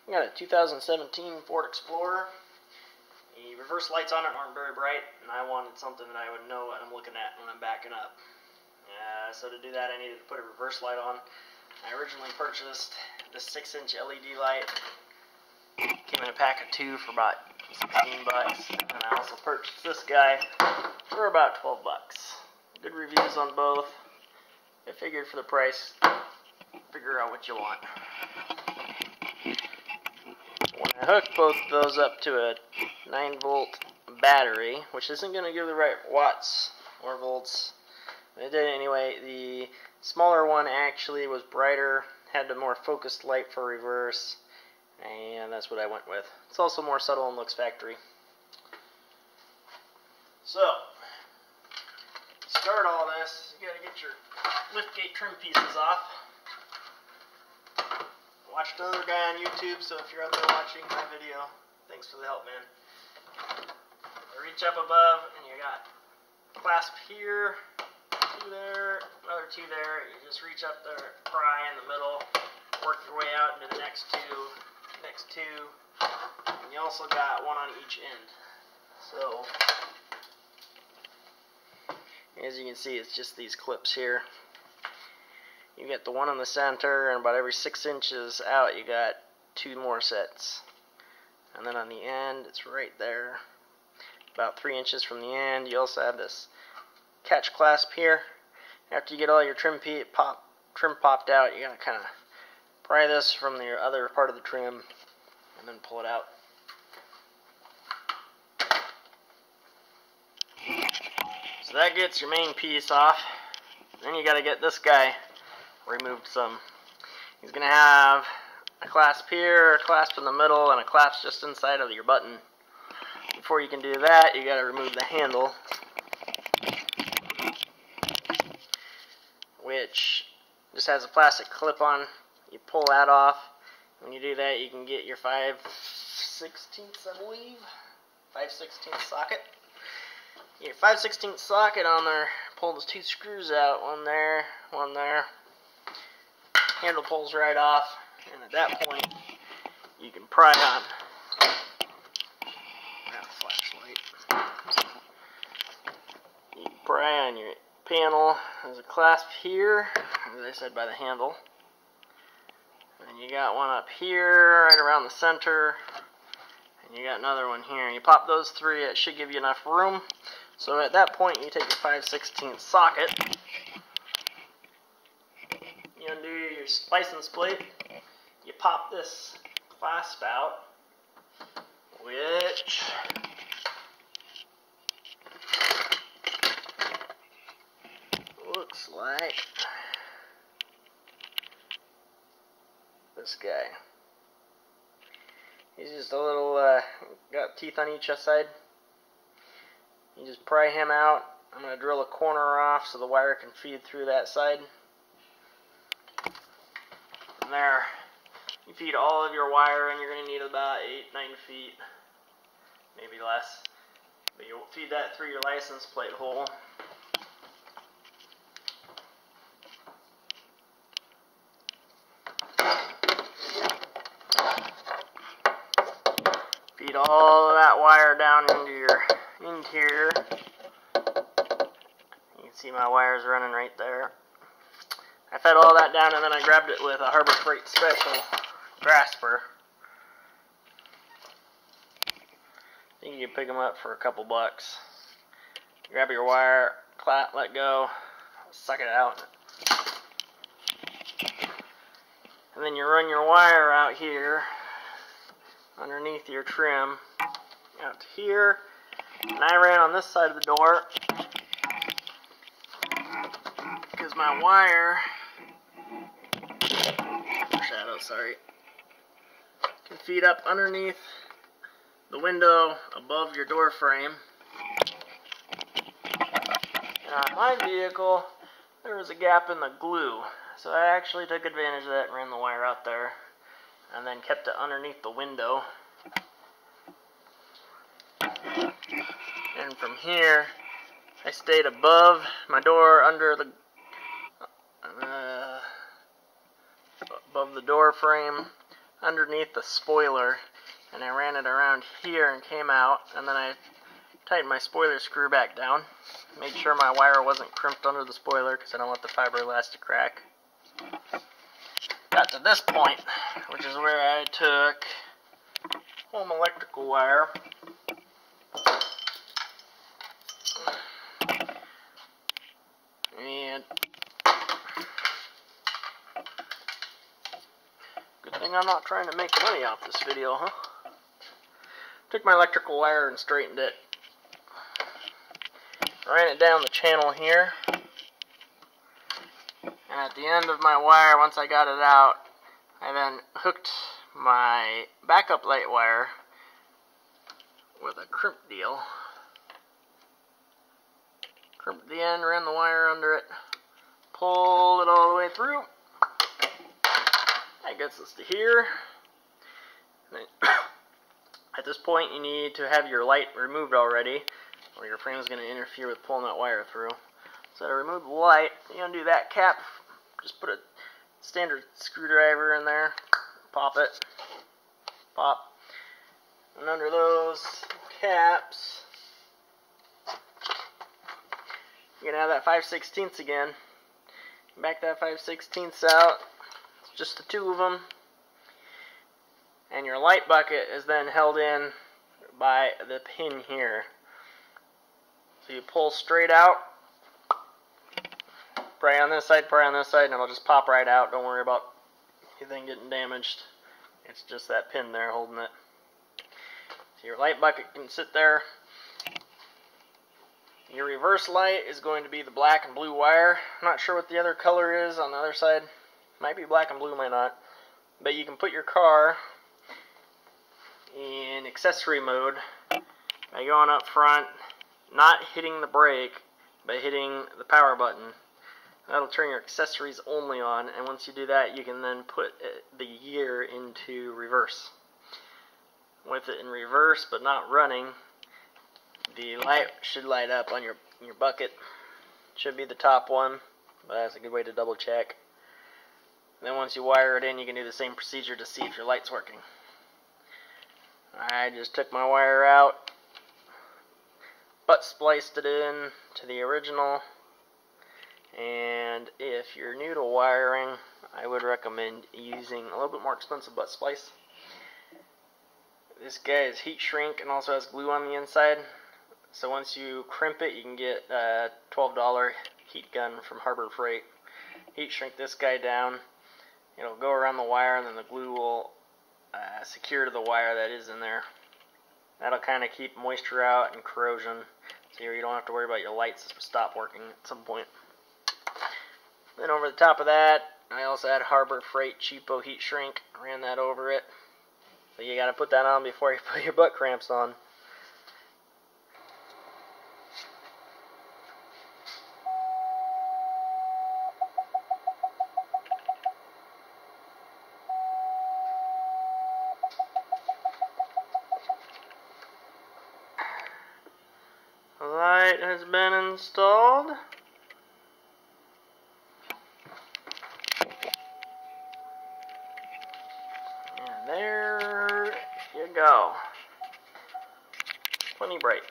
I got a 2017 Ford Explorer. The reverse lights on it aren't very bright, and I wanted something that I would know what I'm looking at when I'm backing up. So to do that, I needed to put a reverse light on. I originally purchased this 6-inch LED light. Came in a pack of 2 for about 16 bucks, and I also purchased this guy for about 12 bucks. Good reviews on both. I figured for the price, figure out what you want. When I hooked both of those up to a 9-volt battery, which isn't going to give the right watts or volts, it did anyway. The smaller one actually was brighter, had a more focused light for reverse, and that's what I went with. It's also more subtle and looks factory. So, to start all this, you got to get your liftgate trim pieces off. Watched another guy on YouTube, so if you're out there watching my video, thanks for the help, man. Reach up above, and you got clasp here, 2 there, another 2 there. You just reach up there, pry in the middle, work your way out into the next 2, and you also got 1 on each end. So, as you can see, it's just these clips here. You get the 1 in the center, and about every 6 inches out, you got 2 more sets. And then on the end, it's right there, about 3 inches from the end. You also have this catch clasp here. After you get all your trim popped out, you gotta kind of pry this from the other part of the trim, and then pull it out. So that gets your main piece off. Then you gotta get this guy removed some. He's going to have a clasp here, a clasp in the middle, and a clasp just inside of your button. Before you can do that, you got to remove the handle, which just has a plastic clip on. You pull that off. When you do that, you can get your 5/16, I believe, 5/16 socket. Get your 5/16 socket on there. Pull those 2 screws out, one there, one there. Handle pulls right off, and at that point, you can pry on. Flashlight. You can pry on your panel. There's a clasp here, as I said, by the handle. And you got one up here, right around the center. And you got another one here. You pop those 3, it should give you enough room. So at that point, you take your 5/16 socket. You undo your license plate, you pop this clasp out, which looks like this guy. He's just a little, got teeth on each side. You just pry him out. I'm going to drill a corner off so the wire can feed through that side. From there, you feed all of your wire, and you're going to need about 8-9 feet, maybe less. But you'll feed that through your license plate hole. Feed all of that wire down into your interior. You can see my wires running right there. I fed all that down, and then I grabbed it with a Harbor Freight Special grasper. I think you can pick them up for a couple bucks. Grab your wire, let go, suck it out. And then you run your wire out here, underneath your trim, out to here. And I ran on this side of the door, because my wire, can feed up underneath the window above your door frame. And on my vehicle, there was a gap in the glue, so I actually took advantage of that and ran the wire out there, and then kept it underneath the window. And from here, I stayed above my door, under the above the door frame, underneath the spoiler, and I ran it around here and came out, and then I tightened my spoiler screw back down. Made sure my wire wasn't crimped under the spoiler because I don't want the fiberglass to crack. Got to this point, which is where I took home electrical wire and good thing I'm not trying to make money off this video, huh? Took my electrical wire and straightened it. Ran it down the channel here. And at the end of my wire, once I got it out, I then hooked my backup light wire with a crimp deal. Crimped the end, ran the wire under it, pulled it all the way through. That gets us to here. And then, at this point, you need to have your light removed already, or your frame is going to interfere with pulling that wire through. So to remove the light, you undo that cap. Just put a standard screwdriver in there, pop it, pop, and under those caps, you're going to have that 5/16 again. Back that 5/16 out, it's just the two of them, and your light bucket is then held in by the pin here. So you pull straight out, pry on this side, and it'll just pop right out. Don't worry about anything getting damaged. It's just that pin there holding it. So your light bucket can sit there. Your reverse light is going to be the black and blue wire. I'm not sure what the other color is on the other side. Might be black and blue, might not. But you can put your car in accessory mode by going up front, not hitting the brake, but hitting the power button. That'll turn your accessories only on, and once you do that, you can then put the gear into reverse. With it in reverse, but not running, the light should light up on your bucket. Should be the top one, but that's a good way to double check. And then once you wire it in, you can do the same procedure to see if your light's working. I just took my wire out, butt spliced it in to the original. And if you're new to wiring, I would recommend using a little bit more expensive butt splice. This guy is heat shrink and also has glue on the inside. So once you crimp it, you can get a $12 heat gun from Harbor Freight. Heat shrink this guy down. It'll go around the wire, and then the glue will secure to the wire that is in there. That'll kind of keep moisture out and corrosion, so you don't have to worry about your lights stop working at some point. Then over the top of that, I also had Harbor Freight cheapo heat shrink. Ran that over it. So you got to put that on before you put your butt cramps on. The light has been installed. And there you go. Plenty bright.